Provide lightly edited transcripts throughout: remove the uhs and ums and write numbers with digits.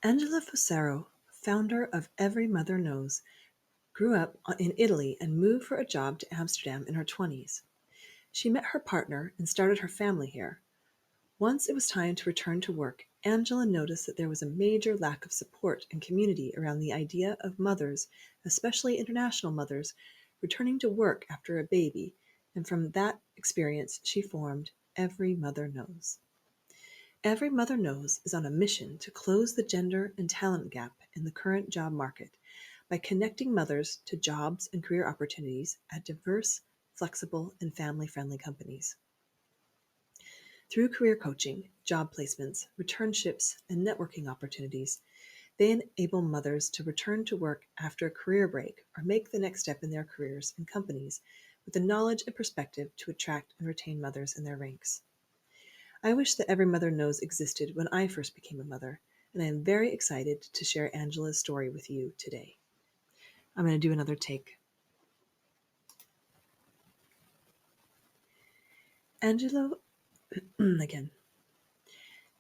Angela Fusaro, founder of Every Mother Knows, grew up in Italy and moved for a job to Amsterdam in her 20s. She met her partner and started her family here. Once it was time to return to work, Angela noticed that there was a major lack of support and community around the idea of mothers, especially international mothers, returning to work after a baby, and from that experience she formed Every Mother Knows. Every Mother Knows is on a mission to close the gender and talent gap in the current job market by connecting mothers to jobs and career opportunities at diverse, flexible, and family-friendly companies. Through career coaching, job placements, returnships, and networking opportunities, they enable mothers to return to work after a career break or make the next step in their careers in companies with the knowledge and perspective to attract and retain mothers in their ranks. I wish that Every Mother Knows existed when I first became a mother, and I am very excited to share Angela's story with you today. I'm going to do another take. Angela, again.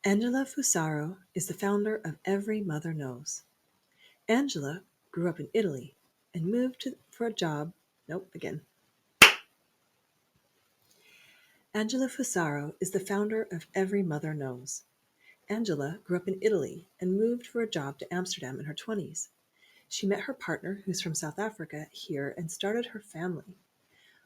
Angela Fusaro is the founder of Every Mother Knows. Angela grew up in Italy and moved for a job. Nope, again. Angela Fusaro is the founder of Every Mother Knows. Angela grew up in Italy and moved for a job to Amsterdam in her 20s. She met her partner, who's from South Africa, here and started her family.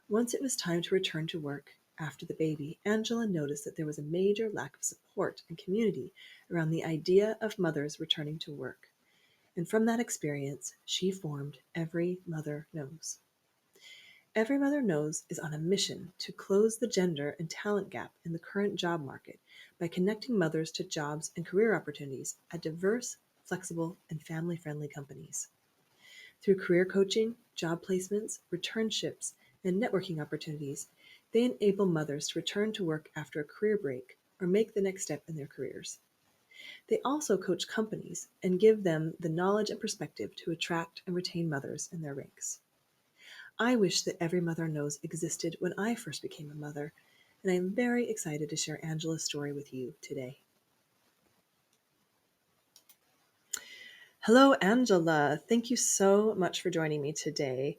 Once it was time to return to work after the baby, Angela noticed that there was a major lack of support and community around the idea of mothers returning to work. And from that experience, she formed Every Mother Knows. Every Mother Knows is on a mission to close the gender and talent gap in the current job market by connecting mothers to jobs and career opportunities at diverse, flexible, and family-friendly companies. Through career coaching, job placements, returnships, and networking opportunities, they enable mothers to return to work after a career break or make the next step in their careers. They also coach companies and give them the knowledge and perspective to attract and retain mothers in their ranks. I wish that Every Mother Knows existed when I first became a mother, and I am very excited to share Angela's story with you today. Hello, Angela. Thank you so much for joining me today.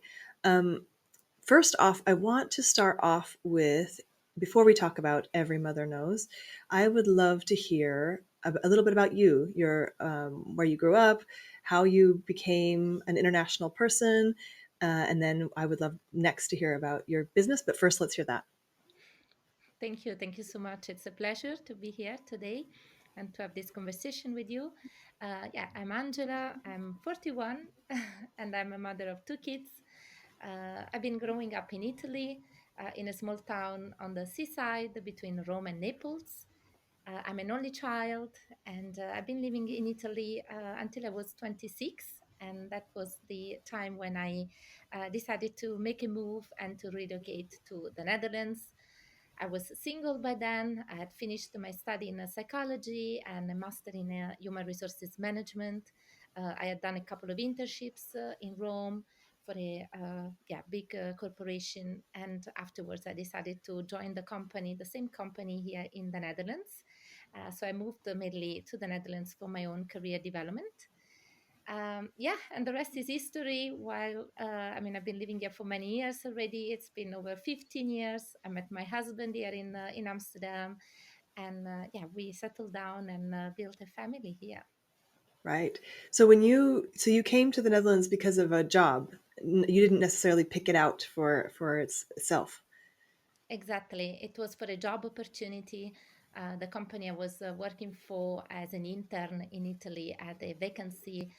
First off, I want to start off with, before we talk about Every Mother Knows, I would love to hear a little bit about you, your where you grew up, how you became an international person, and then I would love next to hear about your business. But first, let's hear that. Thank you. Thank you so much. It's a pleasure to be here today and to have this conversation with you. Yeah, I'm Angela. I'm 41 and I'm a mother of two kids. I've been growing up in Italy, in a small town on the seaside between Rome and Naples. I'm an only child, and I've been living in Italy until I was 26. And that was the time when I decided to make a move and to relocate to the Netherlands. I was single by then. I had finished my study in psychology and a master in human resources management. I had done a couple of internships in Rome for a big corporation, and afterwards I decided to join the same company here in the Netherlands. So I moved mainly to the Netherlands for my own career development. And the rest is history. I've been living here for many years already. It's been over 15 years. I met my husband here in Amsterdam, and we settled down and built a family here. Right. So you came to the Netherlands because of a job. You didn't necessarily pick it out for itself. Exactly. It was for a job opportunity. The company I was working for as an intern in Italy had a vacancy,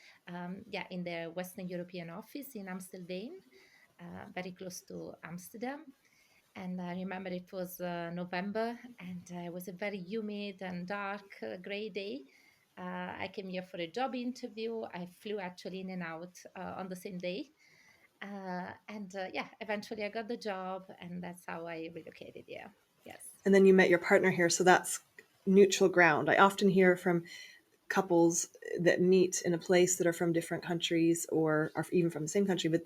in the Western European office in Amsterdam, very close to Amsterdam. And I remember it was November, and it was a very humid and dark, gray day. I came here for a job interview. I flew actually in and out on the same day. Eventually I got the job, and that's how I relocated. Yeah, yes. And then you met your partner here, so that's neutral ground. I often hear from couples that meet in a place that are from different countries or are even from the same country, but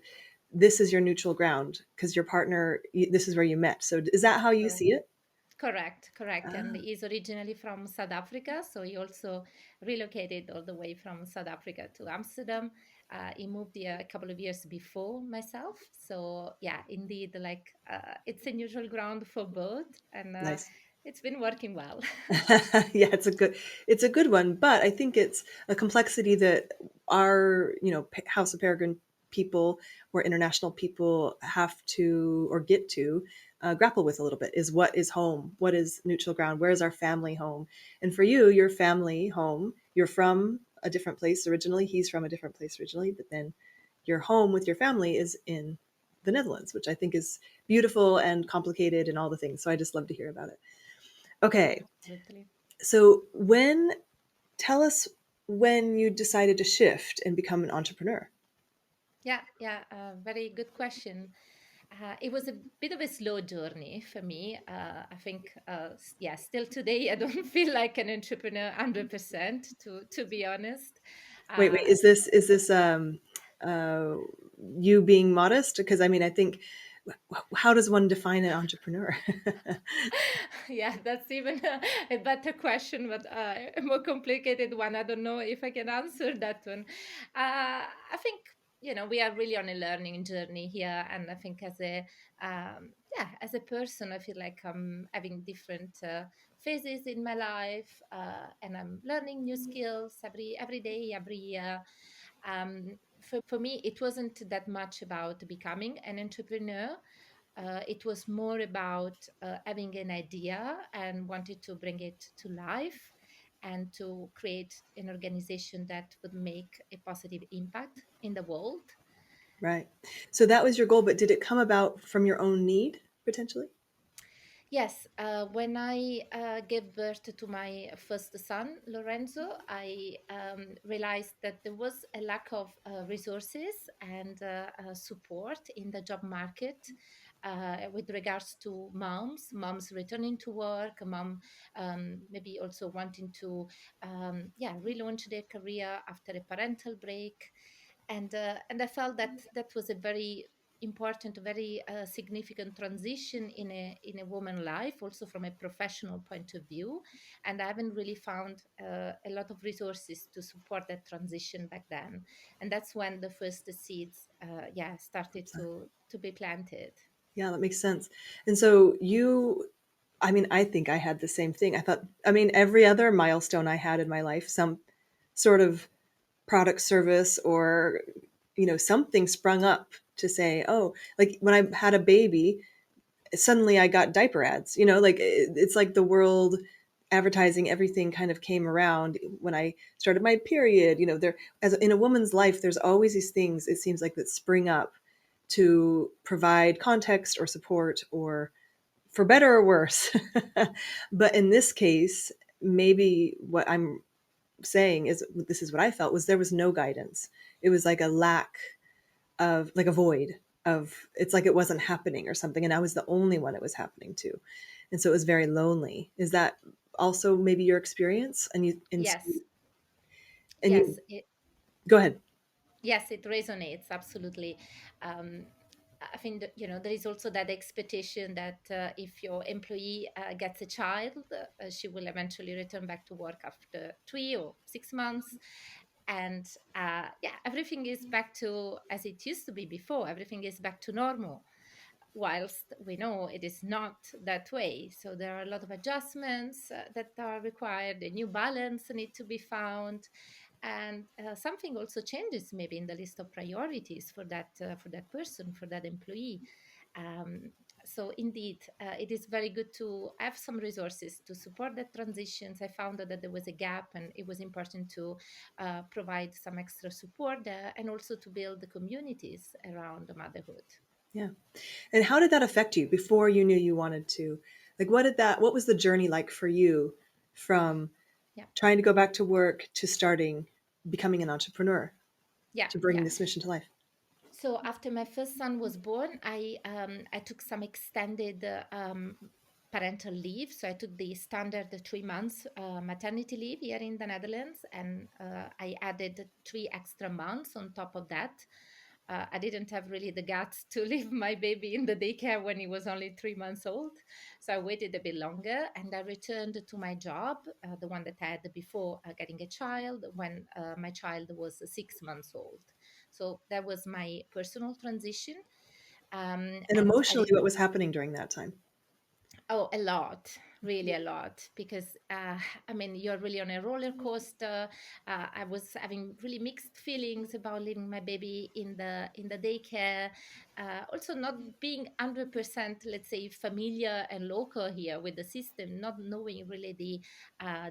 this is your neutral ground because your partner, this is where you met. So is that how you So see it? Correct, correct. And Ah, he's originally from South Africa, so he also relocated all the way from South Africa to Amsterdam. He moved here a couple of years before myself, so yeah, indeed, like it's a neutral ground for both, and nice. it's been working well. Yeah, it's a good one, but I think it's a complexity that our, House of Peregrine people or international people have to or get to grapple with a little bit is what is home? What is neutral ground? Where is our family home? And for you, your family home, you're from a different place originally. He's from a different place originally, but then your home with your family is in the Netherlands, which I think is beautiful and complicated and all the things. So I just love to hear about it. Okay. Absolutely. So tell us when you decided to shift and become an entrepreneur. Yeah, yeah, very good question. It was a bit of a slow journey for me. I think, yeah, still today, I don't feel like an entrepreneur 100%, to be honest. Wait, Uh, is this uh, you being modest? Because I mean, I think how does one define an entrepreneur? yeah, that's even a better question, but a more complicated one. I don't know if I can answer that one. I think we are really on a learning journey here, and I think yeah, as a person, I feel like I'm having different phases in my life, and I'm learning new skills every day, every year. For me, it wasn't that much about becoming an entrepreneur. It was more about having an idea and wanted to bring it to life and to create an organization that would make a positive impact in the world. Right. So that was your goal, but did it come about from your own need potentially? Yes, when I gave birth to my first son, Lorenzo, I realized that there was a lack of resources and support in the job market with regards to moms returning to work, mom maybe also wanting to yeah, relaunch their career after a parental break. And I felt that that was a very important, very significant transition in a woman life, also from a professional point of view. And I haven't really found a lot of resources to support that transition back then. And that's when the first seeds, yeah, started to be planted. Yeah, that makes sense. And so I mean, I think I had the same thing. I mean, every other milestone I had in my life, some sort of product service or, something sprung up to say, oh, like when I had a baby, suddenly I got diaper ads, like it's like the world advertising, everything kind of came around when I started my period, there, as in a woman's life, there's always these things, it seems like, that spring up to provide context or support or for better or worse. But in this case, maybe what I'm saying is this is what I felt was there was no guidance. It was like a lack of, like a void of, it's like it wasn't happening or something, and I was the only one it was happening to, and so it was very lonely. Is that also maybe your experience? Yes, And yes, you go ahead. yes, it resonates absolutely. Um, I think that, there is also that expectation that if your employee gets a child, she will eventually return back to work after 3 or 6 months, and yeah, everything is back to as it used to be before. Everything is back to normal, whilst we know it is not that way. So there are a lot of adjustments that are required. A new balance need to be found, and something also changes maybe in the list of priorities for that person, for that employee. Um, so indeed, it is very good to have some resources to support the transitions. I found that there was a gap, and it was important to provide some extra support there, and also to build the communities around motherhood. Yeah. And how did that affect you before you knew you wanted to, like, what was the journey like for you from Yeah, trying to go back to work to starting becoming an entrepreneur, yeah, to bringing yeah. this mission to life? So after my first son was born, I took some extended parental leave. So I took the standard 3 months maternity leave here in the Netherlands, and I added 3 extra months on top of that. I didn't have really the guts to leave my baby in the daycare when he was only 3 months old. So I waited a bit longer and I returned to my job, the one that I had before getting a child, when my child was 6 months old. So that was my personal transition. And And I emotionally, did. what was happening during that time? Oh, a lot, really a lot, because I mean, you're really on a roller coaster. I was having really mixed feelings about leaving my baby in the daycare. Also, not being 100%, let's say, familiar and local here with the system, not knowing really the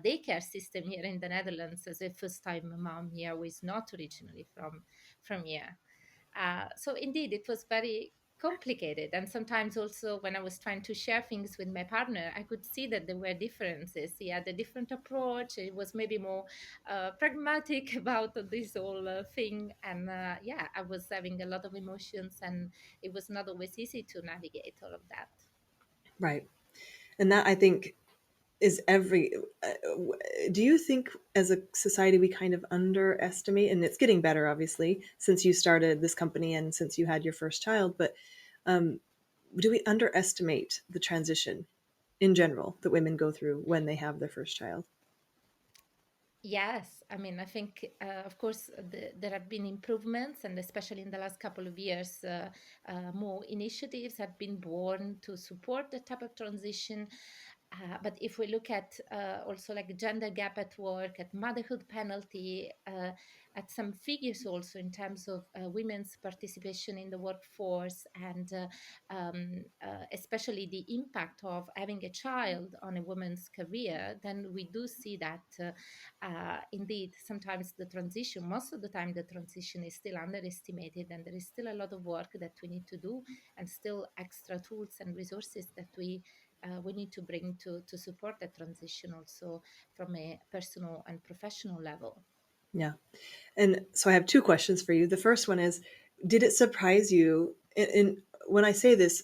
daycare system here in the Netherlands as a first-time mom here who is not originally from here. So indeed, it was very complicated. And sometimes also when I was trying to share things with my partner, I could see that there were differences. He had a different approach. It was maybe more pragmatic about this whole thing. And yeah, I was having a lot of emotions, and it was not always easy to navigate all of that. Right. And that, I think, is every do you think as a society we kind of underestimate, and it's getting better obviously since you started this company and since you had your first child, but do we underestimate the transition in general that women go through when they have their first child? Yes, I mean, I think, of course, there have been improvements, and especially in the last couple of years, more initiatives have been born to support the type of transition. But if we look at also like gender gap at work, at motherhood penalty, at some figures also in terms of women's participation in the workforce, and especially the impact of having a child on a woman's career, then we do see that. Indeed, sometimes the transition, most of the time, the transition is still underestimated, and there is still a lot of work that we need to do, and still extra tools and resources that we need to bring to support the transition also from a personal and professional level. Yeah. And so I have two questions for you. The first one is, did it surprise you? And when I say this,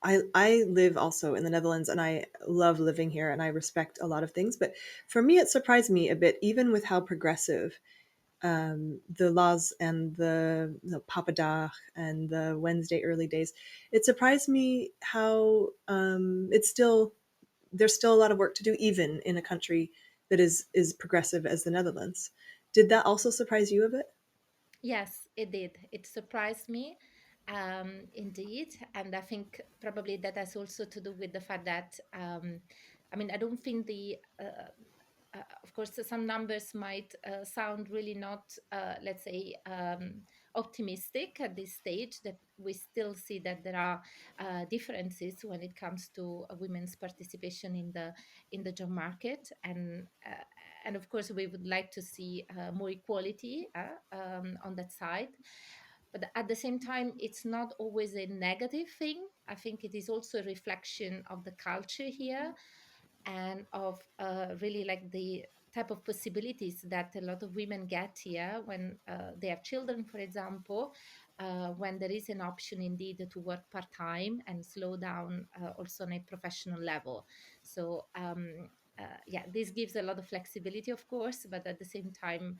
I live also in the Netherlands and I love living here and I respect a lot of things. But for me, it surprised me a bit, even with how progressive the laws and the Papa Dag and the Wednesday early days. It surprised me how it's still there's still a lot of work to do, even in a country that is progressive as the Netherlands. Did that also surprise you a bit? Yes, it did. It surprised me, indeed. And I think probably that has also to do with the fact that, I mean, I don't think of course, some numbers might sound really not, let's say, optimistic at this stage, that we still see that there are differences when it comes to women's participation in the job market. And of course, we would like to see more equality on that side. But at the same time, it's not always a negative thing. I think it is also a reflection of the culture here, and of really like the type of possibilities that a lot of women get here when they have children, for example, when there is an option indeed to work part-time and slow down also on a professional level. So yeah, this gives a lot of flexibility, of course, but at the same time,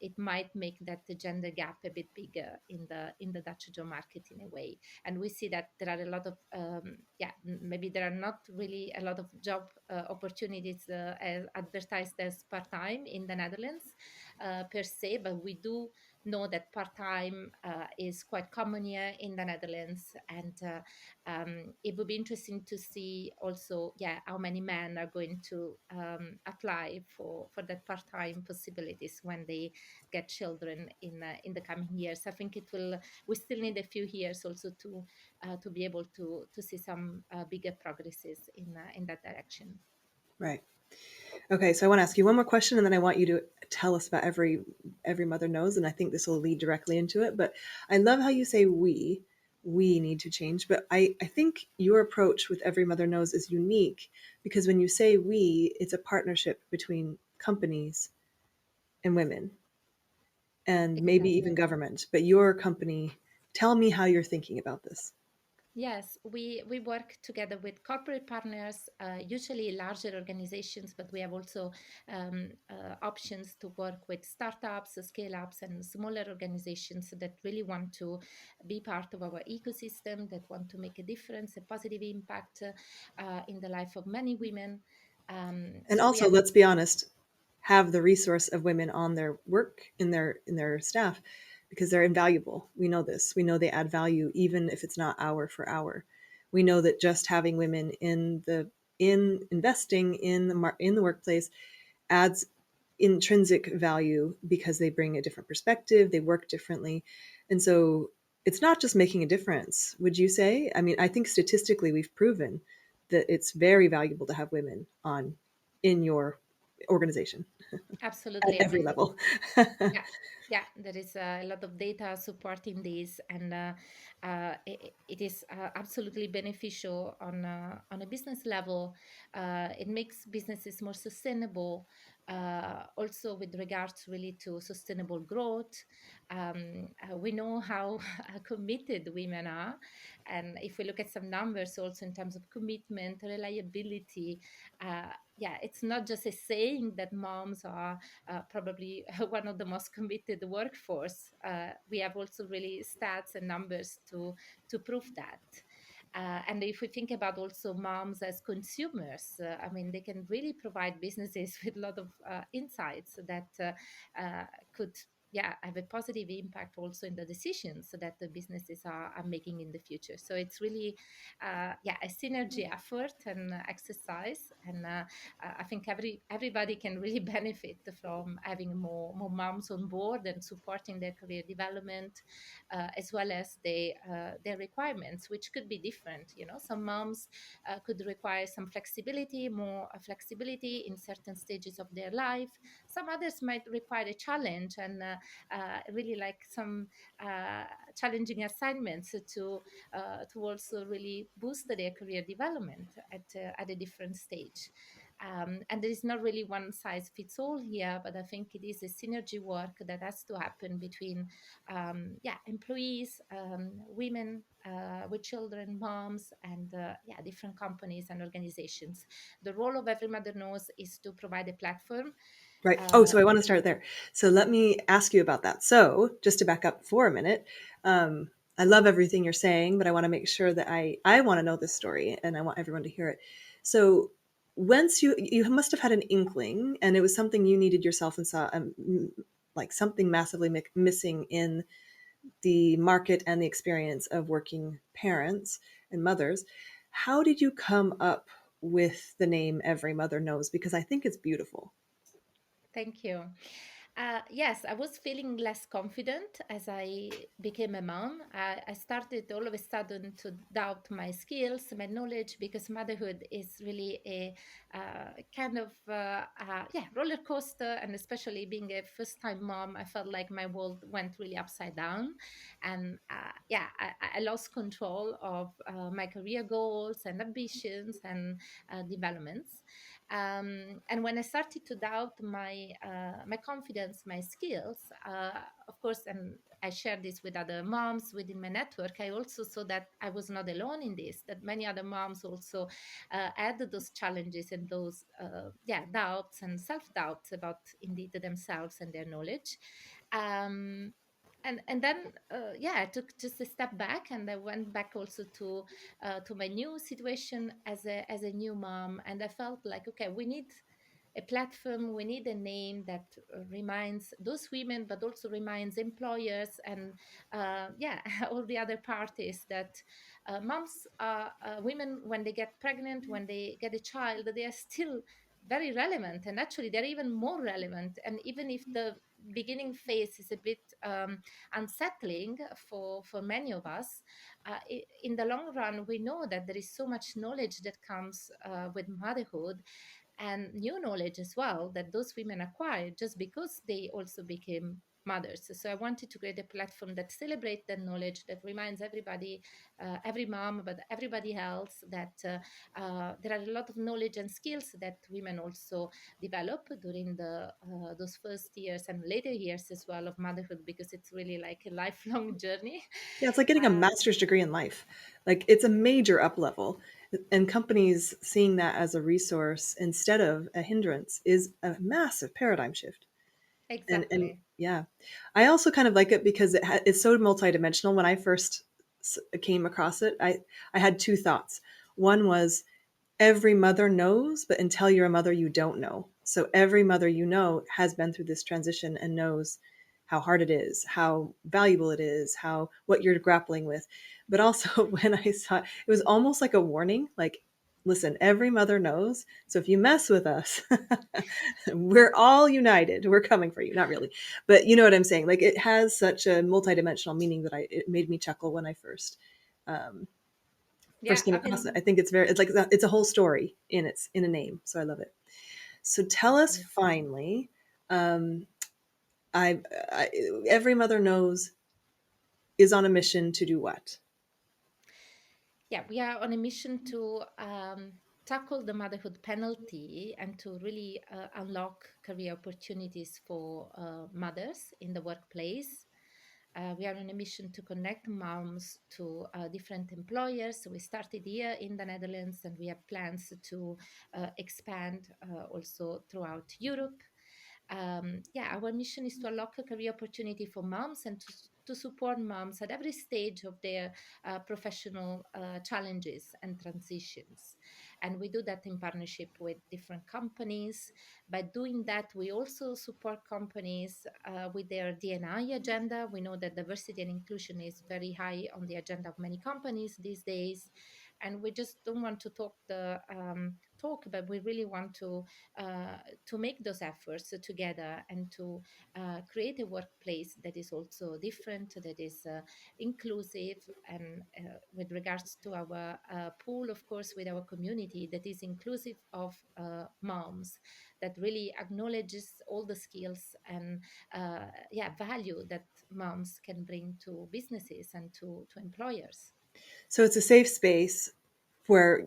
it might make that the gender gap a bit bigger in the Dutch job market in a way. And we see that there are a lot of yeah, maybe there are not really a lot of job opportunities as advertised as part-time in the Netherlands per se, but we do know that part-time is quite common here in the Netherlands. And it would be interesting to see also, yeah, how many men are going to apply for that part-time possibilities when they get children in the coming years. I think it will. We still need a few years also to be able to see some bigger progresses in that direction. Right. Okay, so I want to ask you one more question, and then I want you to tell us about every mother knows, and I think this will lead directly into it. But I love how you say we need to change. But I think your approach with every mother knows is unique because when you say we, it's a partnership between companies and women, and maybe even Exactly. government. But your company, tell me how you're thinking about this. Yes, we work together with corporate partners, usually larger organizations, but we have also options to work with startups, scale ups, and smaller organizations that really want to be part of our ecosystem, that want to make a difference, a positive impact in the life of many women. And So we also, have. let's be honest, have the resource of women on their work in their staff because they're invaluable. We know this. We know they add value even if it's not hour for hour. We know that just having women in investing in the workplace adds intrinsic value because they bring a different perspective, they work differently. And so it's not just making a difference, would you say? I mean, I think statistically we've proven that it's very valuable to have women on in your organization at Absolutely. I every mean, level. yeah, yeah, there is a lot of data supporting this, and it is absolutely beneficial on a business level. It makes businesses more sustainable, also with regards really to sustainable growth. We know how committed women are, and if we look at some numbers, also in terms of commitment, reliability. Yeah, it's not just a saying that moms are probably one of the most committed workforce. We have also really stats and numbers to prove that. And if we think about also moms as consumers, I mean, they can really provide businesses with a lot of insights that could, yeah, have a positive impact also in the decisions that the businesses are making in the future. So it's really, yeah, a synergy effort and exercise, and I think everybody can really benefit from having more moms on board and supporting their career development, as well as their requirements, which could be different. You know, some moms could require some flexibility, more flexibility in certain stages of their life. Some others might require a challenge and really like some uh, challenging assignments to also really boost their career development at a different stage. And there is not really one size fits all here, but I think it is a synergy work that has to happen between, yeah, employees, women with children, moms, and yeah, different companies and organizations. The role of Every Mother Knows is to provide a platform. Right. Uh, Oh, so I want to start there. So let me ask you about that. So just to back up for a minute, I love everything you're saying, but I want to make sure that I want to know this story and I want everyone to hear it. So once you must have had an inkling, and it was something you needed yourself and saw like something massively missing in the market and the experience of working parents and mothers. How did you come up with the name Every Mother Knows? Because I think it's beautiful. Thank you. Yes, I was feeling less confident as I became a mom. I started all of a sudden to doubt my skills, my knowledge, because motherhood is really a kind of yeah, roller coaster. And especially being a first-time mom, I felt like my world went really upside down, and yeah, I lost control of my career goals and ambitions and developments. And when I started to doubt my confidence, my skills, of course, and I shared this with other moms within my network, I also saw that I was not alone in this. That many other moms also had those challenges and those yeah, doubts and self doubts about indeed themselves and their knowledge. Um, and then yeah, I took just a step back, and I went back also to my new situation as a new mom, and I felt like, okay, we need a platform, we need a name that reminds those women, but also reminds employers and yeah, all the other parties that moms are women when they get pregnant, when they get a child, they are still very relevant, and actually they're even more relevant. And even if the beginning phase is a bit unsettling for many of us, in the long run, we know that there is so much knowledge that comes with motherhood, and new knowledge as well that those women acquired just because they also became mothers. So I wanted to create a platform that celebrates that knowledge, that reminds everybody, every mom, but everybody else, that there are a lot of knowledge and skills that women also develop during those first years and later years as well of motherhood, because it's really like a lifelong journey. Yeah, it's like getting a Uh, master's degree in life. Like it's a major up level. And companies seeing that as a resource instead of a hindrance is a massive paradigm shift. And exactly. yeah, I also kind of like it because it's so multidimensional. When I first came across it, I had two thoughts. One was every mother knows, but until you're a mother, you don't know. So every mother you know has been through this transition and knows how hard it is, how valuable it is, how what you're grappling with. But also when I saw it, it was almost like a warning, like, listen, every mother knows. So if you mess with us, we're all united. We're coming for you. Not really. But you know what I'm saying? Like it has such a multidimensional meaning that it made me chuckle when I um, Yeah, first came I across it. mean, I think it's like it's a whole story in a name, so I love it. So tell us absolutely. finally, um, I every mother knows is on a mission to do what? Yeah, we are on a mission to tackle the motherhood penalty and to really unlock career opportunities for mothers in the workplace. We are on a mission to connect moms to different employers. So we started here in the Netherlands, and we have plans to expand also throughout Europe. Yeah, our mission is to unlock a career opportunity for moms and to support moms at every stage of their professional challenges and transitions. And we do that in partnership with different companies. By doing that, we also support companies with their D&I agenda. We know that diversity and inclusion is very high on the agenda of many companies these days. And we just don't want to talk the talk, but we really want to make those efforts together and to create a workplace that is also different, that is inclusive, and with regards to our pool, of course, with our community, that is inclusive of moms, that really acknowledges all the skills and yeah, value that moms can bring to businesses and to employers. So it's a safe space where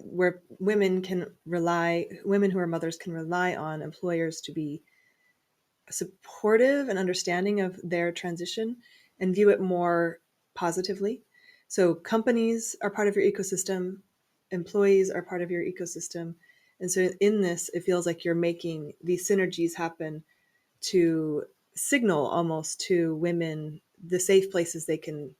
women who are mothers can rely on employers to be supportive and understanding of their transition and view it more positively. So companies are part of your ecosystem, employees are part of your ecosystem. And so in this, it feels like you're making these synergies happen to signal almost to women the safe places they can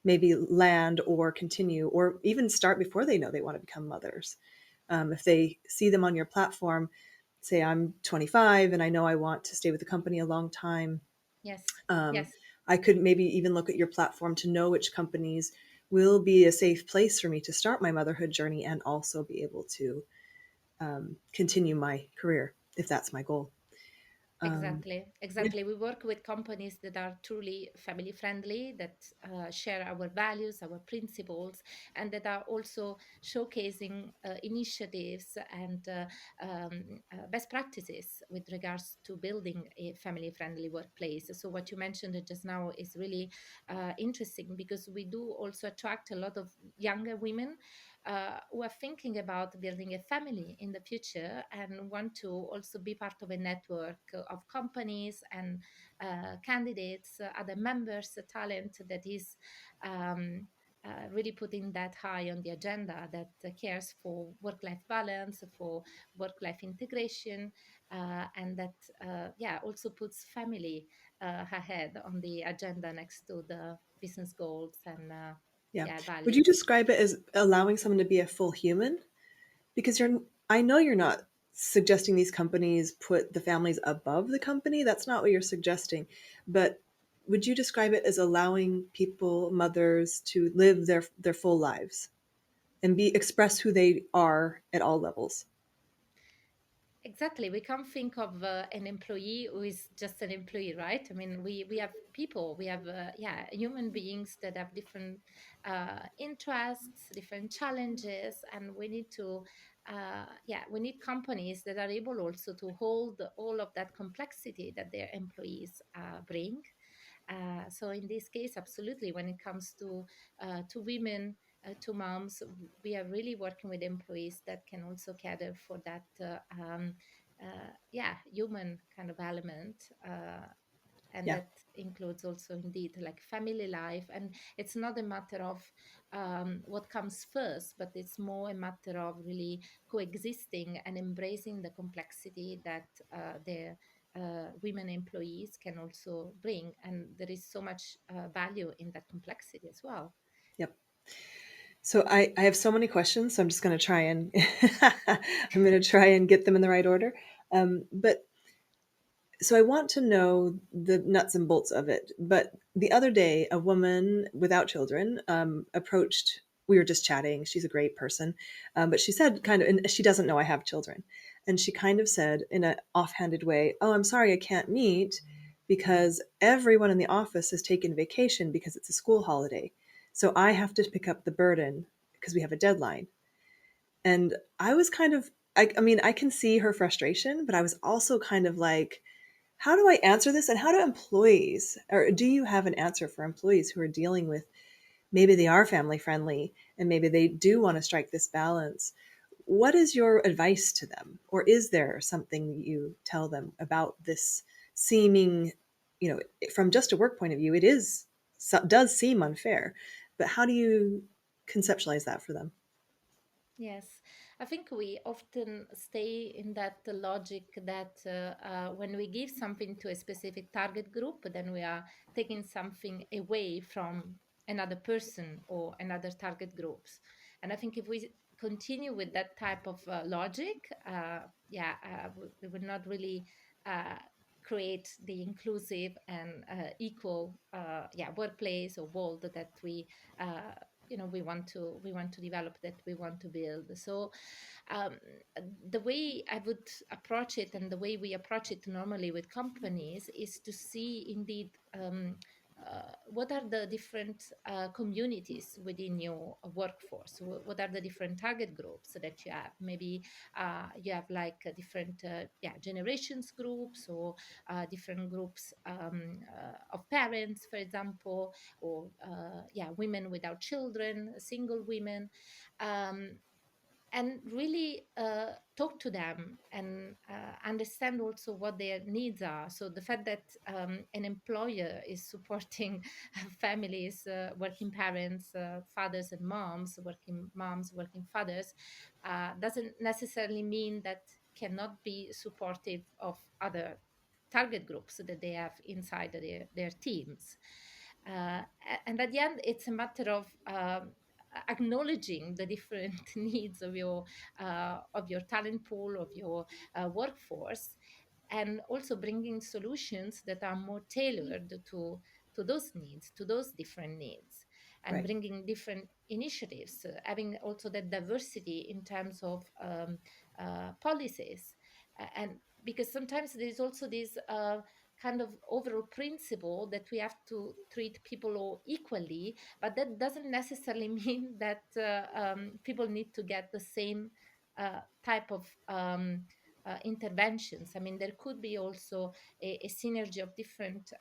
maybe land or continue or even start before they know they want to become mothers. If they see them on your platform, say I'm 25 and I know I want to stay with the company a long time, Yes, um, yes. I could maybe even look at your platform to know which companies will be a safe place for me to start my motherhood journey and also be able to continue my career if that's my goal. Um, Exactly, yeah, exactly. We work with companies that are truly family friendly, that share our values, our principles, and that are also showcasing initiatives and best practices with regards to building a family friendly workplace. So, what you mentioned just now is really interesting, because we do also attract a lot of younger women who are thinking about building a family in the future and want to also be part of a network of companies and candidates, other members, talent that is really putting that high on the agenda, that cares for work life balance, for work life integration, and that, yeah, also puts family ahead on the agenda next to the business goals and, yeah. yeah, Would you values. describe it as allowing someone to be a full human? Because I know you're not suggesting these companies put the families above the company. That's not what you're suggesting. But would you describe it as allowing people, mothers, to live their full lives and be express who they are at all levels? Exactly. We can't think of an employee who is just an employee, right? I mean, we have people, we have, yeah, human beings that have different interests, different challenges, and we need to, yeah, we need companies that are able also to hold all of that complexity that their employees bring. So in this case, absolutely, when it comes to women, to moms, we are really working with employees that can also cater for that yeah, human kind of element. And Yeah. that includes also indeed like family life, and it's not a matter of what comes first, but it's more a matter of really coexisting and embracing the complexity that the women employees can also bring, and there is so much value in that complexity as well. Yep. So I have so many questions, so I'm just going to try and I'm going to try and get them in the right order. But so I want to know the nuts and bolts of it. But the other day, a woman without children approached. We were just chatting. She's a great person, but she said kind of, and she doesn't know I have children, and she kind of said in an offhanded way, "Oh, I'm sorry, I can't meet because everyone in the office has taken vacation because it's a school holiday, so I have to pick up the burden because we have a deadline." And I was kind of, I mean, I can see her frustration, but I was also kind of like, how do I answer this? And how do employees, or do you have an answer for employees who are dealing with maybe they are family friendly and maybe they do want to strike this balance? What is your advice to them? Or is there something you tell them about this seeming, from just a work point of view, it is, does seem unfair, but how do you conceptualize that for them? Yes, I think we often stay in that logic that when we give something to a specific target group, then we are taking something away from another person or another target groups. And I think if we continue with that type of logic, yeah, we would not really uh, create the inclusive and equal, yeah, workplace or world that uh, we want to develop, that we want to build. So um, the way I would approach it, and the way we approach it normally with companies, is to see indeed what are the different communities within your workforce. What are the different target groups that you have? Maybe you have like different yeah, generations groups, or different groups of parents, for example, or yeah, women without children, single women, um, and really talk to them and understand also what their needs are. So the fact that an employer is supporting families, working parents, fathers and moms, working moms, working fathers, doesn't necessarily mean that cannot be supportive of other target groups that they have inside their teams. And at the end, it's a matter of acknowledging the different needs of your talent pool, of your workforce, and also bringing solutions that are more tailored to those needs, to those different needs, and Right. bringing different initiatives, having also that diversity in terms of policies. And because sometimes there is also this kind of overall principle that we have to treat people all equally, but that doesn't necessarily mean that people need to get the same type of interventions. I mean, there could be also a synergy of different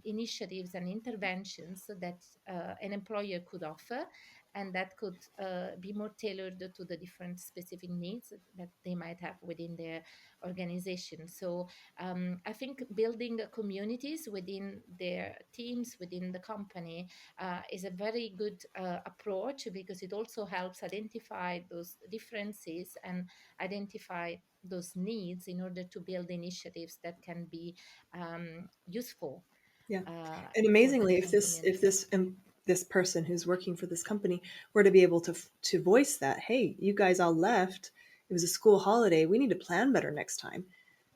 initiatives and interventions that an employer could offer, and that could be more tailored to the different specific needs that they might have within their organization. So I think building communities within their teams, within the company, is a very good approach, because it also helps identify those differences and identify those needs in order to build initiatives that can be useful Yeah. And for the amazingly, if different communities. this person who's working for this company were to be able to voice that, hey, you guys all left. It was a school holiday. We need to plan better next time.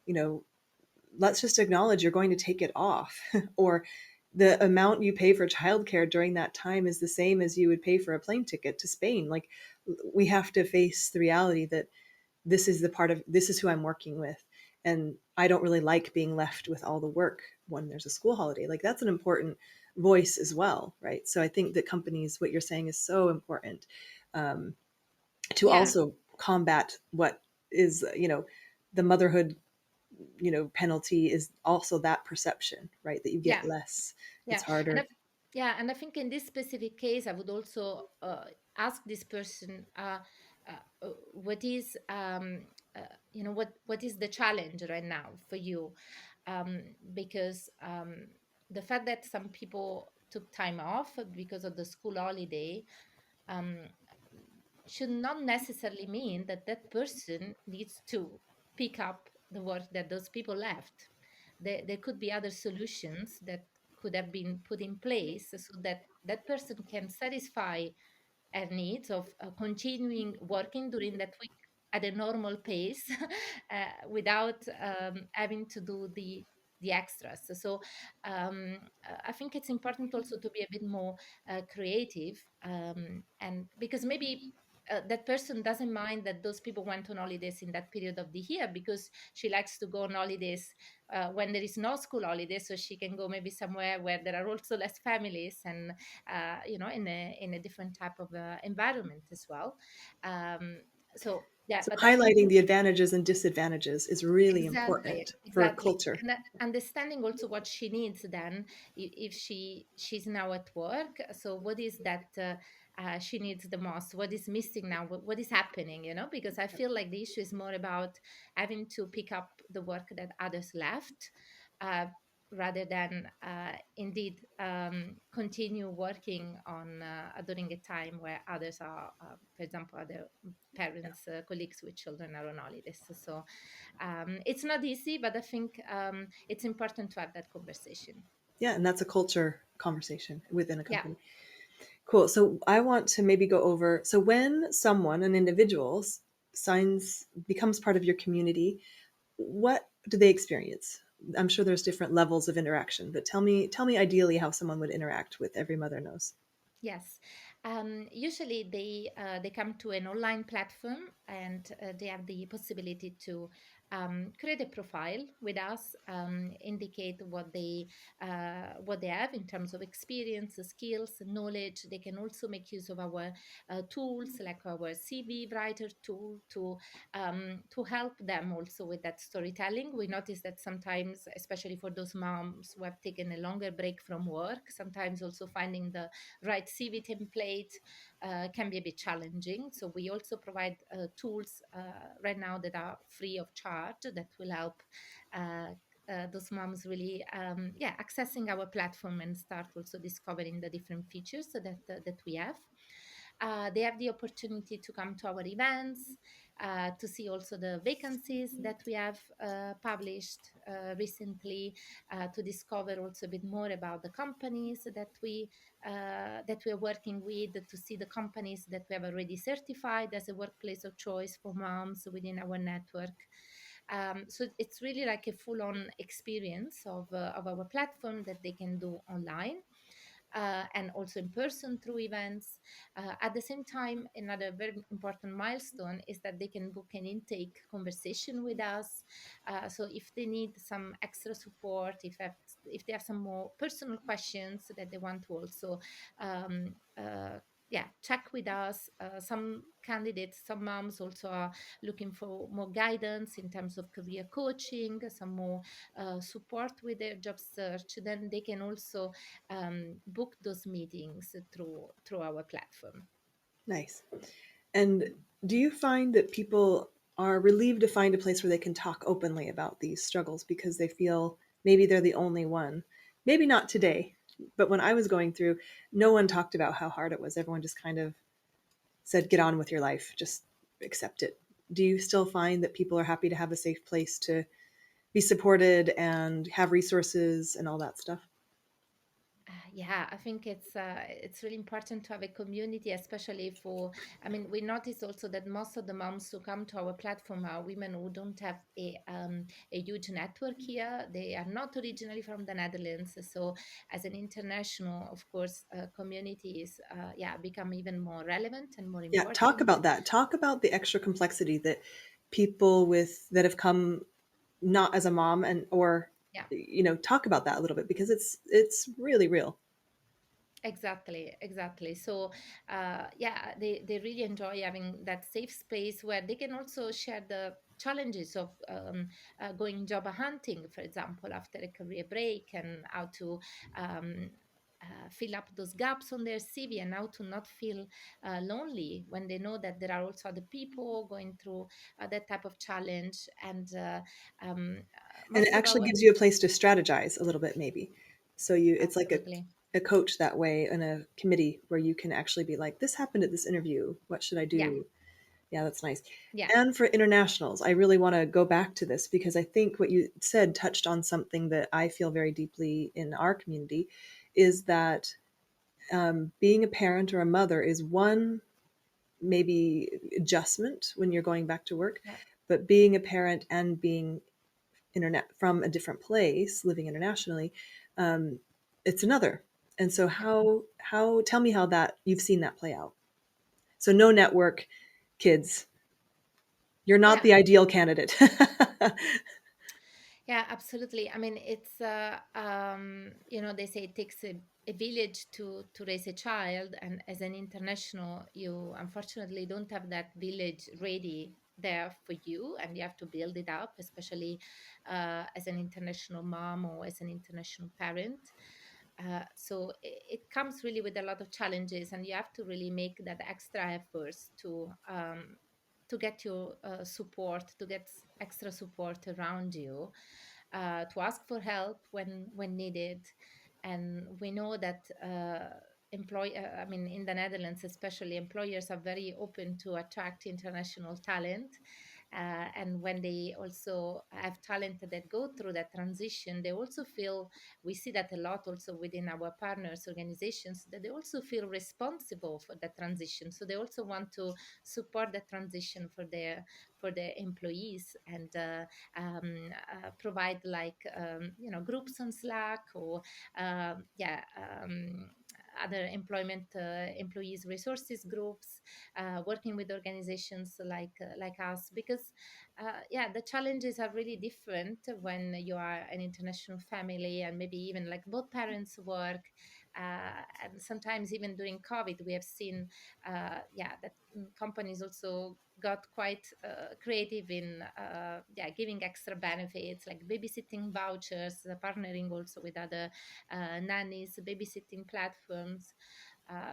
You know, let's just acknowledge you're going to take it off, or the amount you pay for childcare during that time is the same as you would pay for a plane ticket to Spain. Like, we have to face the reality that this is who I'm working with. And I don't really like being left with all the work when there's a school holiday. Like, that's an important voice as well, right? So I think that companies, what you're saying is so important, to Yeah, also combat what is, the motherhood penalty is also that perception, right? That you get Yeah. less, it's Yeah, and harder. yeah, and I think in this specific case, I would also ask this person, what is what is the challenge right now for you? Because the fact that some people took time off because of the school holiday um, should not necessarily mean that that person needs to pick up the work that those people left. There could be other solutions that could have been put in place so that that person can satisfy her needs of continuing working during that week at a normal pace without having to do the extras. So I think it's important also to be a bit more creative, and because maybe that person doesn't mind that those people went on holidays in that period of the year because she likes to go on holidays when there is no school holiday, so she can go maybe somewhere where there are also less families and in a different type of environment as well. um, so yeah, So but I think highlighting the advantages and disadvantages is really exactly, important for a exactly. culture. And understanding also what she needs then, if she's now at work. So what is that she needs the most? What is missing now? What is happening? Because I feel like the issue is more about having to pick up the work that others left, uh, rather than indeed continue working on during a time where others are, for example, other parents, colleagues with children are on holidays. So it's not easy, but I think it's important to have that conversation. Yeah, and that's a culture conversation within a Yeah. company. Cool. So I want to maybe go over, so when someone, an individual, signs becomes part of your community, what do they experience? I'm sure there's different levels of interaction, but tell me ideally how someone would interact with Every Mother Knows. Yes. Usually they come to an online platform, and they have the possibility to create a profile with us, indicate what they have in terms of experience, skills, knowledge. They can also make use of our tools like our CV writer tool to help them also with that storytelling. We notice that sometimes, especially for those moms who have taken a longer break from work, sometimes also finding the right CV template can be a bit challenging. So we also provide tools right now that are free of charge that will help uh, those moms really accessing our platform and start also discovering the different features that we have. They have the opportunity to come to our events, to see also the vacancies that we have published recently, to discover also a bit more about the companies that we are working with, to see the companies that we have already certified as a workplace of choice for moms within our network. So it's really like a full-on experience of our platform that they can do online, and also in person through events. At the same time, another very important milestone is that they can book an intake conversation with us. So if they need some extra support, if they have some more personal questions that they want to also um, check with us. Some candidates, some moms also are looking for more guidance in terms of career coaching, some more support with their job search. Then they can also book those meetings through our platform. Nice. And do you find that people are relieved to find a place where they can talk openly about these struggles because they feel maybe they're the only one? Maybe not today, but when I was going through, no one talked about how hard it was. Everyone just kind of said, get on with your life, just accept it. Do you still find that people are happy to have a safe place to be supported and have resources and all that stuff? Yeah, I think it's really important to have a community, especially for. I mean, we notice also that most of the moms who come to our platform are women who don't have a huge network here. They are not originally from the Netherlands, so as an international, of course, communities become even more relevant and more Yeah, talk important. about that. Talk about the extra complexity that people with that have come not as a mom and or Yeah. talk about that a little bit because it's really real. Exactly, exactly. So, yeah, they really enjoy having that safe space where they can also share the challenges of going job hunting, for example, after a career break, and how to um, fill up those gaps on their CV, and how to not feel lonely when they know that there are also other people going through that type of challenge. And And it most of actually our, gives you a place to strategize a little bit, maybe. So it's like absolutely, a coach that way in a committee where you can actually be like, this happened at this interview. What should I yeah, do? Yeah, that's nice. yeah, And for internationals, I really want to go back to this because I think what you said touched on something that I feel very deeply in our community is that being a parent or a mother is one maybe adjustment when you're going back to work, yeah, but being a parent and being internet from a different place, living internationally, um, it's another. And so yeah. how tell me how that you've seen that play out. So no network kids. You're not Yeah, the ideal candidate. yeah, absolutely. I mean, it's they say it takes a village to raise a child, and as an international, you unfortunately don't have that village ready there for you, and you have to build it up, especially as an international mom or as an international parent. So it comes really with a lot of challenges, and you have to really make that extra efforts to get your support, to get extra support around you, to ask for help when needed. And we know that I mean, in the Netherlands especially, employers are very open to attract international talent. And when they also have talent that go through that transition, they also feel, we see that a lot also within our partners organizations, that they also feel responsible for that transition. So they also want to support the transition for their employees, and provide like groups on Slack, or yeah other employees resources groups, working with organizations like us, because yeah, the challenges are really different when you are an international family, and maybe even like both parents work. And sometimes even during COVID, we have seen yeah, that companies also got quite creative in yeah, giving extra benefits like babysitting vouchers, partnering also with other nannies, babysitting platforms,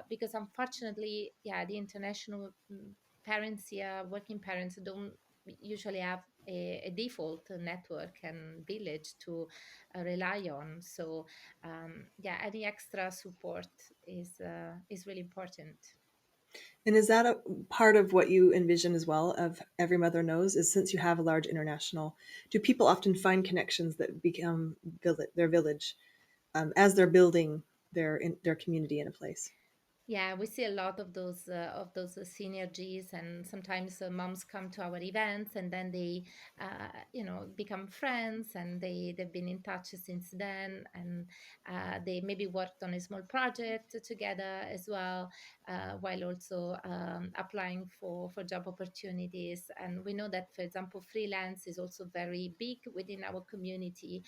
because unfortunately, yeah, the international parents here, working parents, don't usually have a default network and village to rely on. So yeah, any extra support is really important. And is that a part of what you envision as well of Every Mother Knows is since you have a large international, do people often find connections that become their village as they're building their community in a place? Yeah, we see a lot of those synergies, and sometimes moms come to our events, and then they, become friends, and they've been in touch since then, and they maybe worked on a small project together as well, while also applying for job opportunities. And we know that, for example, freelance is also very big within our community,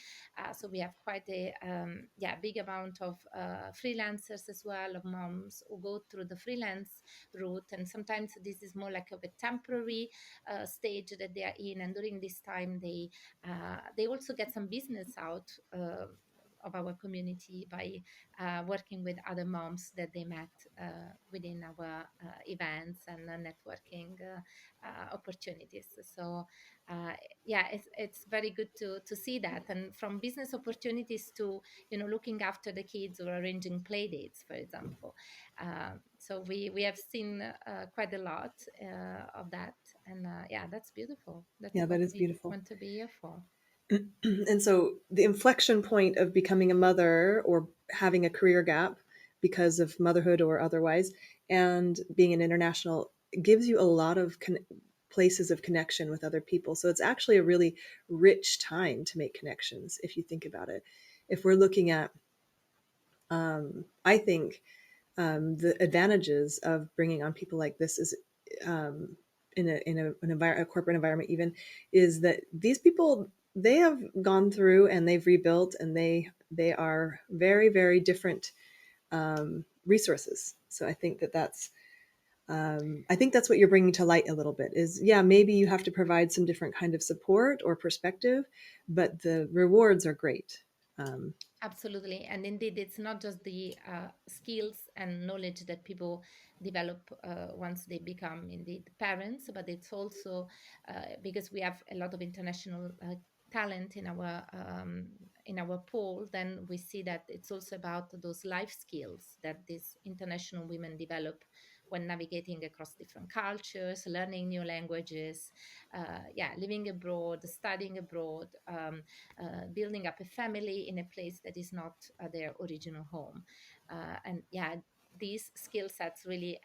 so we have quite a yeah, big amount of freelancers as well, of moms who go through the freelance route. And sometimes this is more like of a temporary stage that they are in, and during this time they also get some business out of our community by working with other moms that they met within our events and networking opportunities. So uh, yeah, it's very good to see that. And from business opportunities to, looking after the kids or arranging play dates, for example. So we have seen quite a lot of that. And yeah, that's beautiful. That's Yeah, what that is we beautiful. want to be here for. And so the inflection point of becoming a mother or having a career gap because of motherhood or otherwise, and being an international gives you a lot of places of connection with other people. So it's actually a really rich time to make connections if you think about it. If we're looking at, I think the advantages of bringing on people like this is a corporate environment even is that these people they have gone through and they've rebuilt and they are very very different resources. So I think that's what you're bringing to light a little bit is, yeah, maybe you have to provide some different kind of support or perspective, but the rewards are great. Um, Absolutely. And indeed, it's not just the skills and knowledge that people develop once they become indeed parents, but it's also because we have a lot of international talent in our pool. Then we see that it's also about those life skills that these international women develop when navigating across different cultures, learning new languages, yeah, living abroad, studying abroad. Building up a family in a place that is not their original home. And yeah, these skill sets really,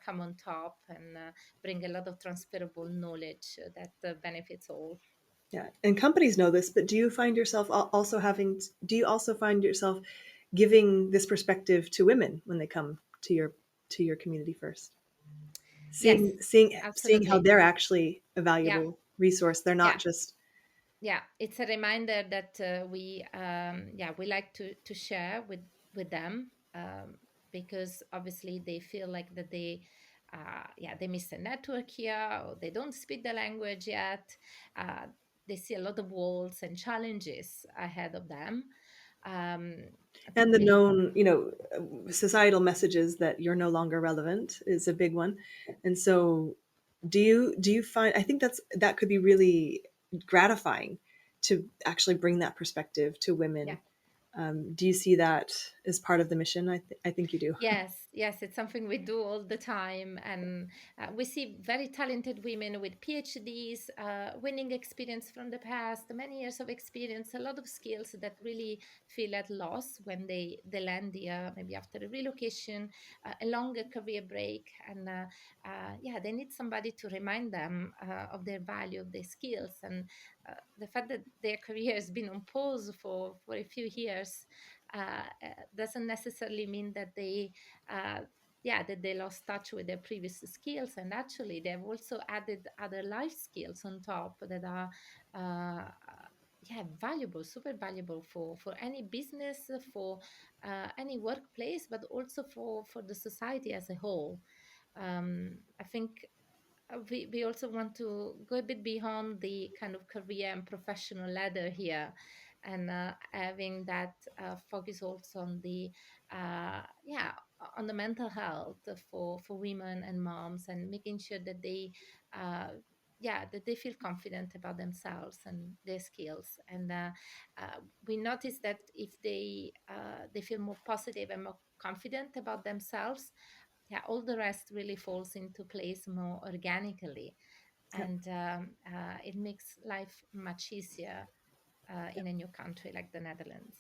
come on top and bring a lot of transferable knowledge that benefits all. yeah, and companies know this, but do you find yourself also do you also find yourself giving this perspective to women when they come to your community first? Yes, Seeing how absolutely. they're actually a Yeah, valuable resource. They're not yeah. just Yeah, it's a reminder that we like to share with them, because obviously they feel like that they miss the network here, or they don't speak the language yet. uh, they see a lot of walls and challenges ahead of them. um, I and think the we known, societal messages that you're no longer relevant is a big one. And so do you find, I think that could be really gratifying to actually bring that perspective to Yeah. women. Do you see that as part of the mission? I think you do. Yes, yes, it's something we do all the time. And we see very talented women with PhDs, winning experience from the past, many years of experience, a lot of skills that really feel at loss when they land here, maybe after a relocation, a longer career break. And yeah, they need somebody to remind them of their value, of their skills. And the fact that their career has been on pause for a few years doesn't necessarily mean that uh, that they lost touch with their previous skills. And actually they've also added other life skills on top that are uh, yeah, valuable, super valuable for any business, for any workplace, but also for the society as a whole. I think we also want to go a bit beyond the kind of career and professional ladder here, and having that focus also on the yeah, on the mental health for women and moms, and making sure that they yeah, that they feel confident about themselves and their skills. And we notice that if they feel more positive and more confident about themselves, yeah, all the rest really falls into place more organically. Yeah. And it makes life much easier in a new country like the Netherlands.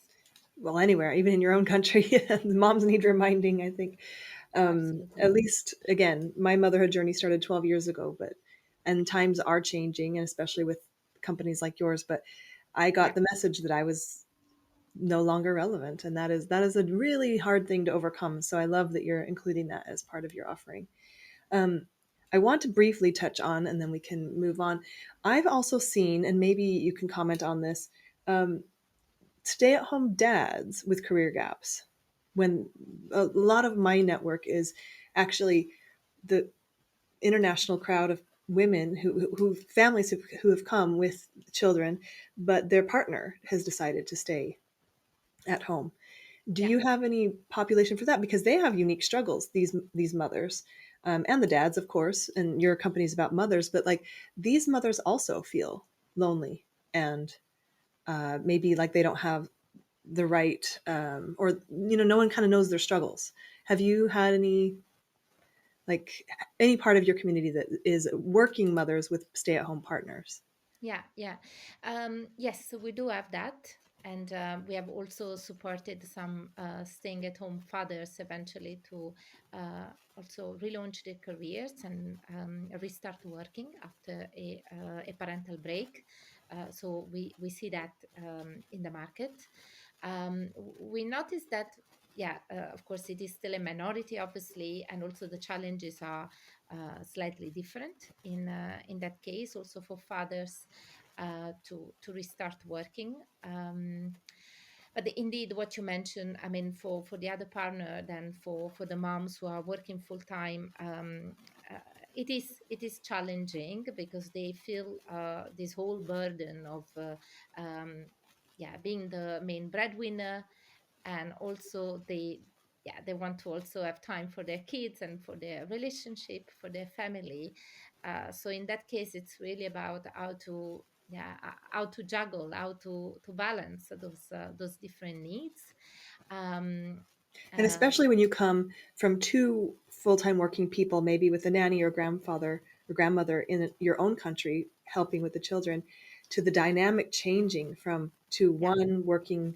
Well, anywhere, even in your own country, the moms need reminding, I think. Absolutely. At least, again, my motherhood journey started 12 years ago, and times are changing, and especially with companies like yours. But I got Yeah. the message that I was no longer relevant, and that is a really hard thing to overcome. So I love that you're including that as part of your offering. Um, I want to briefly touch on, and then we can move on. I've also seen, and maybe you can comment on this, stay-at-home dads with career gaps. When a lot of my network is actually the international crowd of women who families who have come with children, but their partner has decided to stay at home. Do Yeah. you have any population for that? Because they have unique struggles, these mothers, and the dads, of course. And your company's about mothers, but like these mothers also feel lonely and maybe like they don't have the right, or no one kind of knows their struggles. Have you had any part of your community that is working mothers with stay-at-home partners? Yeah, yeah. Yes, so we do have that. And we have also supported some staying at home fathers eventually to also relaunch their careers and restart working after a parental break. So we see that in the market. We noticed that, yeah, of course, it is still a minority, obviously, and also the challenges are slightly different in that case, also for fathers to restart working. but indeed, what you mentioned, I mean, for the other partner, then for the moms who are working full time, uh, it is challenging because they feel this whole burden of yeah, being the main breadwinner, and also they want to also have time for their kids and for their relationship, for their family. So in that case, it's really about how to, yeah, how to juggle, how to balance those different needs. um And uh, especially when you come from two full-time working people, maybe with a nanny or grandfather or grandmother in your own country helping with the children, to the dynamic changing from to yeah, one working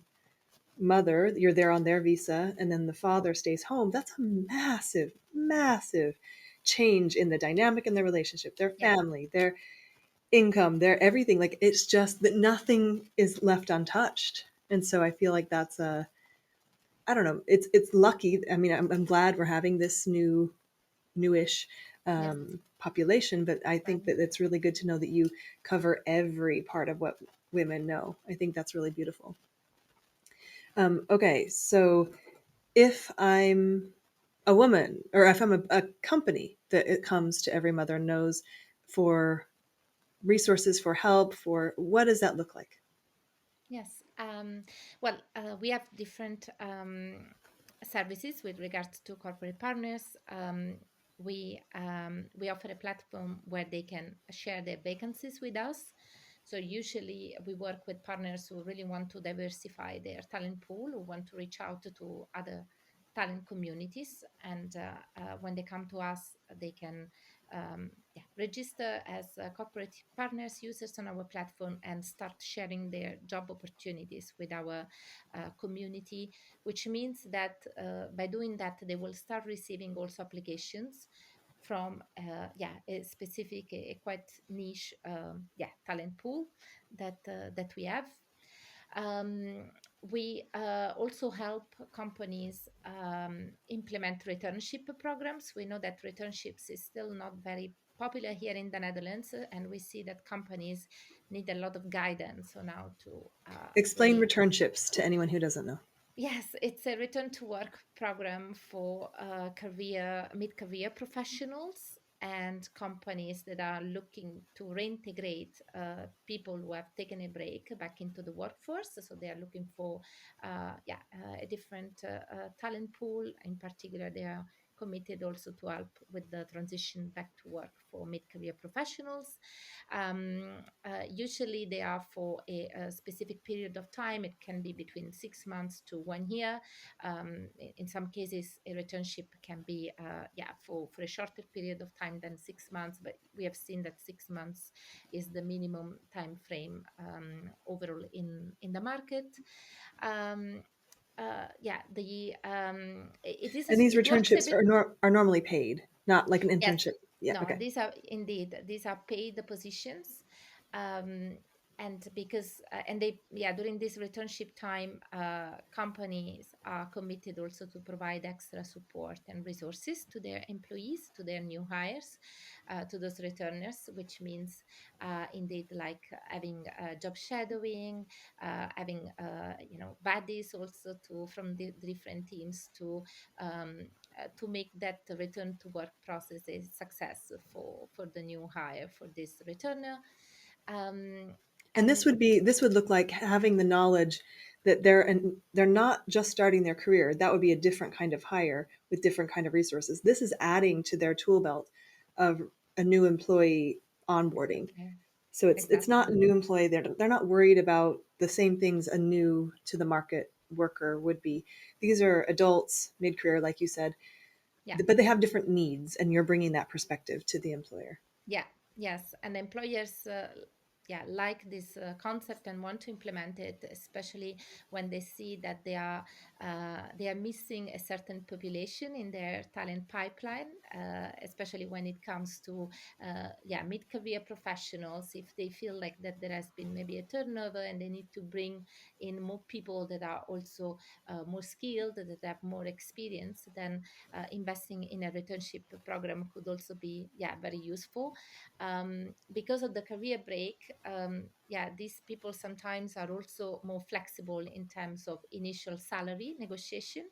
mother, you're there on their visa, and then the father stays home. That's a massive, massive change in the dynamic in their relationship, their yeah, family, their income, their everything. Like it's just that nothing is left untouched. And so I feel like that's a, I don't know, it's lucky. I mean, I'm glad we're having this newish yes, population, but I think right. that it's really good to know that you cover every part of what women know. I think that's really beautiful. Okay, so if I'm a woman or if I'm a company that it comes to every mother knows for resources, for help, for what does that look like? Yes. Well, we have different services with regards to corporate partners. We offer a platform where they can share their vacancies with us. So usually we work with partners who really want to diversify their talent pool, who want to reach out to other talent communities, and when they come to us, they can yeah, register as corporate partners, users on our platform, and start sharing their job opportunities with our community, which means that by doing that, they will start receiving also applications from yeah, a specific, a quite niche yeah, talent pool that we have. We also help companies implement returnship programs. We know that returnships is still not very popular here in the Netherlands, and we see that companies need a lot of guidance on how to Explain really. returnships to anyone who doesn't know. Yes, it's a return to work program for mid-career professionals and companies that are looking to reintegrate people who have taken a break back into the workforce. So they are looking for, yeah, a different talent pool. In particular, they are committed also to help with the transition back to work for mid-career professionals. Usually, they are for a specific period of time. It can be between 6 months to 1 year. In some cases, a returnship can be yeah, for a shorter period of time than 6 months. But we have seen that 6 months is the minimum time frame overall in the market. Um, yeah, And these it works a returnships bit. are normally paid, not like an Yes, internship. Yeah, no, okay. these are paid positions, um, and because and they, yeah, during this returnship time, companies are committed also to provide extra support and resources to their employees, to their new hires, to those returners, which means indeed like having job shadowing, having buddies also to from the different teams to make that return to work process a success for the new hire, for this returner. Um, And and this would look like having the knowledge that they're not just starting their career. That would be a different kind of hire with different kind of resources. This is adding to their tool belt of a new employee onboarding. exactly, So it's not exactly, a new employee. They're not worried about the same things a new to the market worker would be. These are adults mid career, like you said, yeah. but they have different needs, and you're bringing that perspective to the employer. Yeah, yes, and employers, yeah, like this concept and want to implement it, especially when they see that they are missing a certain population in their talent pipeline, especially when it comes to yeah, mid-career professionals. If they feel like that there has been maybe a turnover and they need to bring in more people that are also more skilled, that have more experience, then investing in a returnship program could also be, yeah, very useful. Because of the career break, these people sometimes are also more flexible in terms of initial salary negotiation.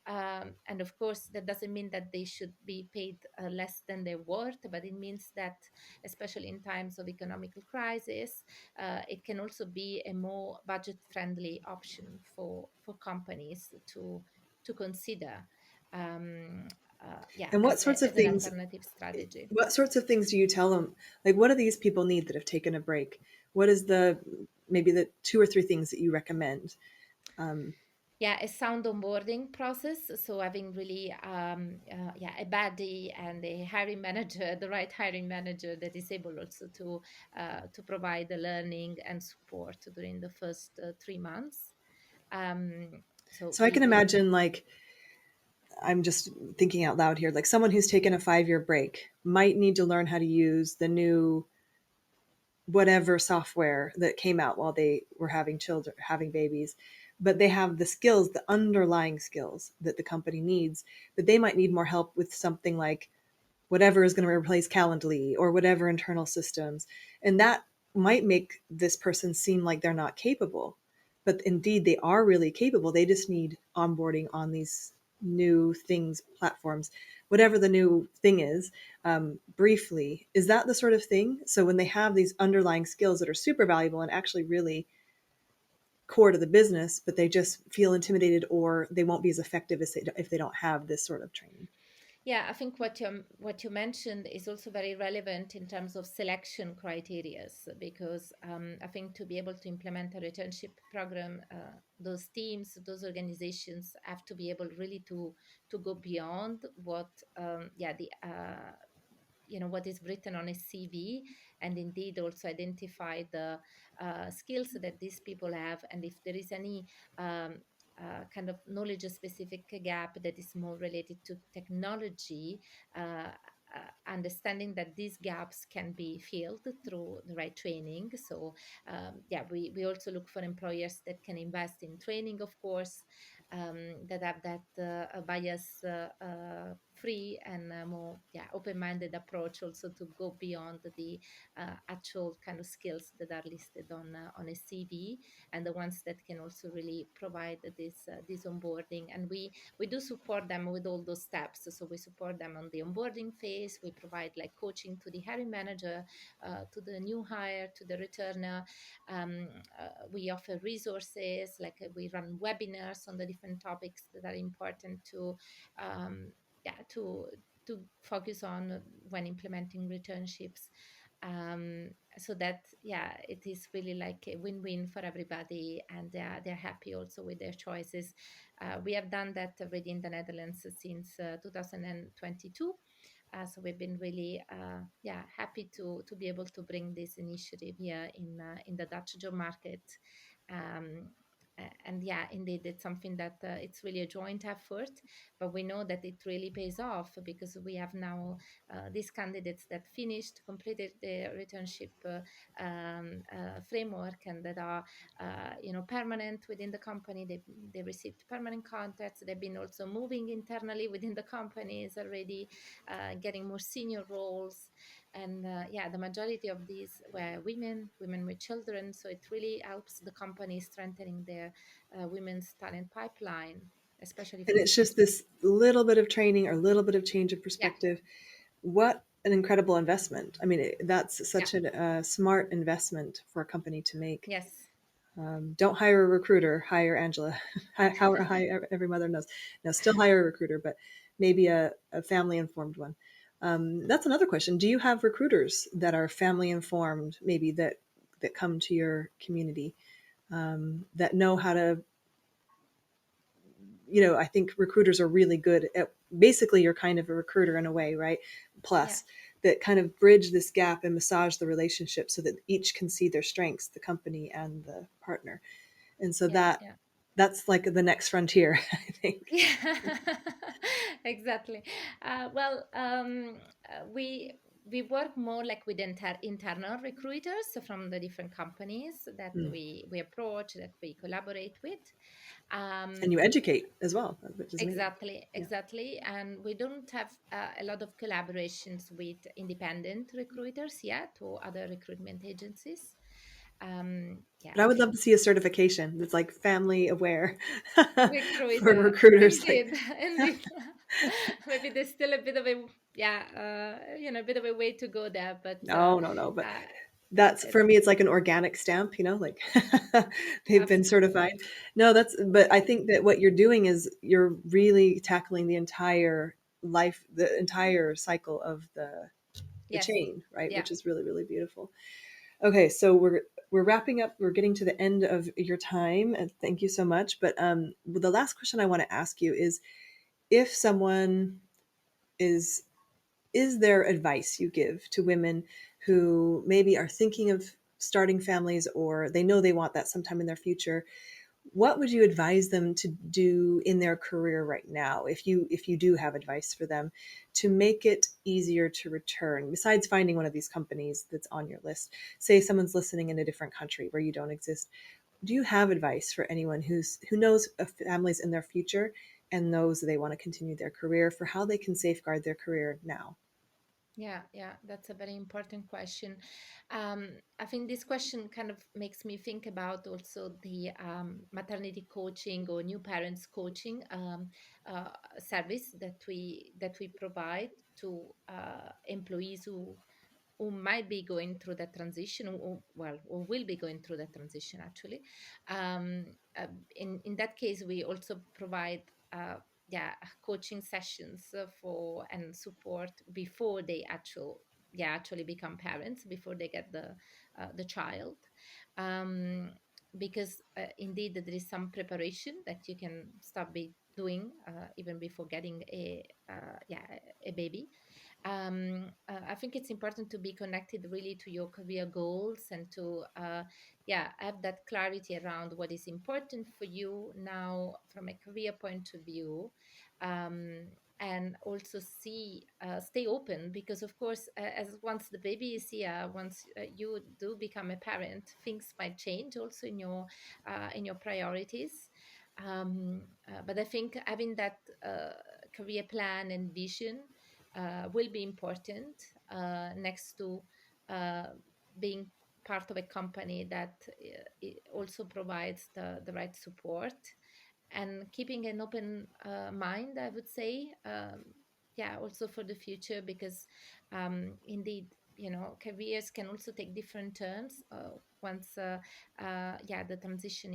And of course, that doesn't mean that they should be paid less than they're worth, but it means that, especially in times of economical crisis, it can also be a more budget-friendly option for companies to consider. Um, And as an alternative strategy. what sorts of things do you tell them? Like, what do these people need that have taken a break? What is the maybe the two or three things that you recommend? Um, Yeah, a sound onboarding process. So having really a buddy and a hiring manager, the right hiring manager that is able also to provide the learning and support during the first 3 months. So so I can we imagine, like, I'm just thinking out loud here, like someone who's taken a 5 year break might need to learn how to use the new whatever software that came out while they were having children, having babies, but they have the skills, the underlying skills that the company needs, but they might need more help with something like whatever is going to replace Calendly or whatever internal systems. And that might make this person seem like they're not capable. But indeed, they are really capable. They just need onboarding on these new things, platforms, whatever the new thing is, briefly. Is that the sort of thing? So when they have these underlying skills that are super valuable and actually really core to the business, but they just feel intimidated or they won't be as effective as if they don't have this sort of training. Yeah, I think what you mentioned is also very relevant in terms of selection criteria, because I think to be able to implement a returnship program, those teams, those organizations have to be able really to go beyond what the what is written on a CV, and indeed also identify the skills that these people have, and if there is any um, kind of knowledge specific gap that is more related to technology. Understanding that these gaps can be filled through the right training. So, we also look for employers that can invest in training, of course, that have that bias free and more open-minded approach also to go beyond the actual kind of skills that are listed on a CV, and the ones that can also really provide this onboarding. And we do support them with all those steps. So we support them on the onboarding phase. We provide like coaching to the hiring manager, to the new hire, to the returner. We offer resources, like we run webinars on the different topics that are important um, to focus on when implementing returnships. So that it is really like a win-win for everybody, and they're happy also with their choices. We have done that already in the Netherlands since 2022. So we've been really happy to be able to bring this initiative here in the Dutch job market. Um, and indeed, it's something that it's really a joint effort, but we know that it really pays off because we have now these candidates that finished, completed the returnship framework, and that are permanent within the company. They received permanent contracts. They've been also moving internally within the companies already, getting more senior roles. And the majority of these were women with children. So it really helps the company strengthening their women's talent pipeline, especially And for the it's just first. this little bit of training or a little bit of change of Yeah, perspective. What an incredible investment. I mean, that's yeah, such a smart investment for a company to make. yes. Don't hire a recruiter, hire Angela. How every mother knows. No, still hire a recruiter, but maybe a family informed one. That's another question. Do you have recruiters that are family informed, maybe that come to your community, that know how to, I think recruiters are really good at, basically you're kind of a recruiter in a way, right? Yeah, Plus, that kind of bridge this gap and massage the relationship so that each can see their strengths, the company and the partner. And so yeah, yeah. that's like the next frontier, I think. Yeah, exactly. Well, we work more like with internal recruiters from the different companies that Mm. we approach, that we collaborate with. And you Um, educate as well, which is amazing. exactly, Yeah. exactly. And we don't have a lot of collaborations with independent recruiters yet or other recruitment agencies. Yeah, But I I would love think to see a certification that's like family aware for recruiter, recruiters. Like, indeed, indeed. Maybe there's still a bit of a, yeah, a bit of a way to go there, but no, no, no. But uh, that's it's for me, it's like an organic stamp, like they've been certified. absolutely No, but I think that what you're doing is you're really tackling the entire life, the entire cycle of the yes, chain, right? yeah. Which is really, really beautiful. Okay, so we're wrapping up. We're getting to the end of your time, and thank you so much. But the last question I want to ask you is, if someone is is there advice you give to women who maybe are thinking of starting families, or they know they want that sometime in their future? What would you advise them to do in their career right now, if you do have advice for them, to make it easier to return, besides finding one of these companies that's on your list? Say someone's listening in a different country where you don't exist. Do you have advice for anyone who knows of families in their future and knows they want to continue their career, for how they can safeguard their career now? Yeah, yeah, that's a very important question. I think this question kind of makes me think about also the maternity coaching or new parents coaching service that we provide to employees who might be going through that transition, or will be going through that transition actually. In that case, we also provide yeah, coaching sessions for and support before they actually become parents, before they get the child. um, because indeed there is some preparation that you can start doing even before getting a baby. I think it's important to be connected really to your career goals and to have that clarity around what is important for you now from a career point of view. um, and also stay open, because of course, as once the baby is here, once you do become a parent, things might change also in your priorities. But I think having that career plan and vision will be important, next to uh, being part of a company that it also provides the right support, and keeping an open mind, I would say. Yeah, also for the future, because indeed, careers can also take different turns once the transition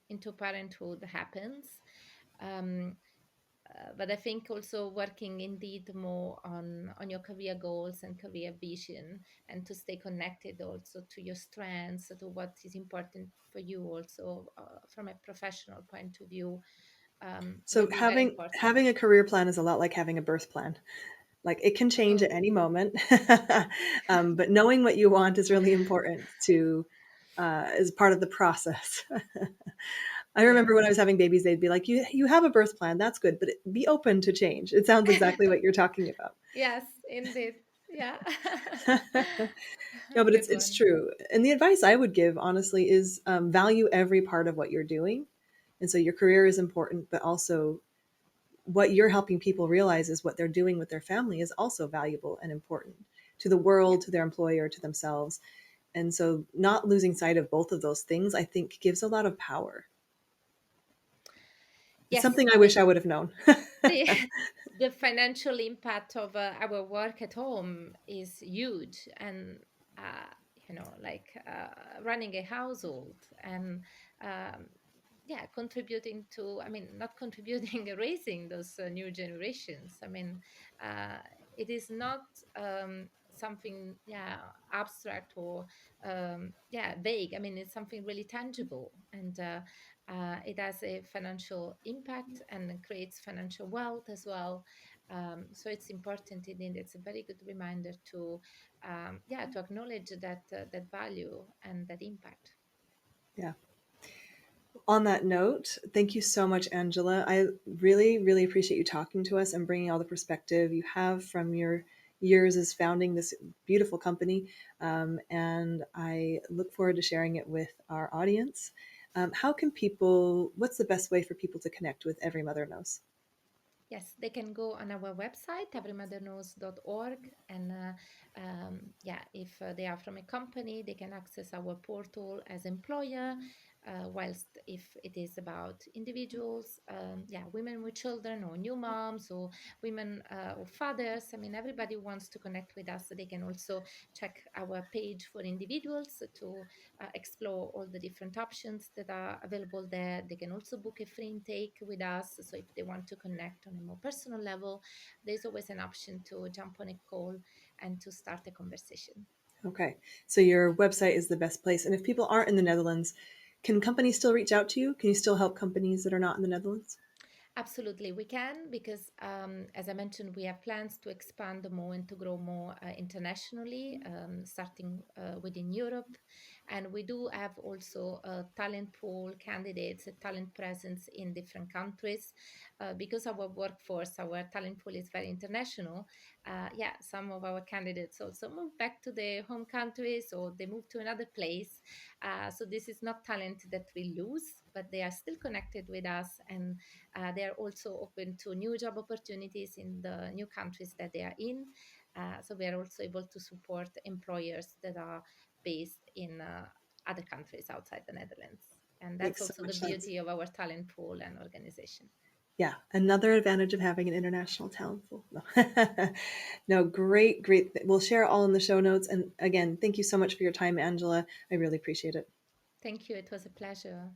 into parenthood happens. um, but I think also working indeed more on your career goals and career vision, and to stay connected also to your strengths, to what is important for you also from a professional point of view, will So be very having important. having a career plan is a lot like having a birth plan. Like, it can change at Oh, any moment. But knowing what you want is really important to as part of the process. I yeah. remember when I was having babies, they'd be like, "You have a birth plan, that's good, but be open to change." It sounds exactly what you're talking about. Yes, indeed. Yeah. No, but it's Good it's one. true. And the advice I would give, honestly, is value every part of what you're doing. And so your career is important, but also what you're helping people realize is what they're doing with their family is also valuable and important to the Yeah. world, to their employer, to themselves. And so not losing sight of both of those things, I think, gives a lot of power. It's Yes, something I I wish mean, I would have known. the the financial impact of our work at home is huge, and like running a household, and um, contributing to, I mean, not contributing raising those new generations. I mean, uh, it is not something abstract or vague. I mean, it's something really tangible, and it has a financial impact and creates financial wealth as well. So it's important indeed. It's a very good reminder to acknowledge that value and that impact. Yeah. On that note, thank you so much, Angela. I really, really appreciate you talking to us and bringing all the perspective you have from your years as founding this beautiful company. And I look forward to sharing it with our audience. What's the best way for people to connect with Every Mother Knows? Yes, they can go on our website, everymotherknows.org. And yeah, if they are from a company, they can access our portal as employer. Whilst if it is about individuals, yeah, women with children or new moms or women or fathers, I mean, everybody wants to connect with us. So they can also check our page for individuals to explore all the different options that are available there. They can also book a free intake with us. So if they want to connect on a more personal level, there's always an option to jump on a call and to start a conversation. Okay. So your website is the best place. And if people aren't in the Netherlands, can companies still reach out to you? Can you still help companies that are not in the Netherlands? Absolutely, we can because, as I mentioned, we have plans to expand more and to grow more internationally, starting within Europe. And we do have also a talent pool candidates, a talent presence in different countries. Because our workforce, our talent pool is very international. Yeah, some of our candidates also move back to their home countries or they move to another place. So this is not talent that we lose, but they are still connected with us, and they are also open to new job opportunities in the new countries that they are in. So we are also able to support employers that are based in other countries outside the Netherlands. And that's Makes so also the much sense. beauty of our talent pool and organization. Yeah, another advantage of having an international talent pool. No, no, great, great. We'll share it all in the show notes. And again, thank you so much for your time, Angela. I really appreciate it. Thank you. It was a pleasure.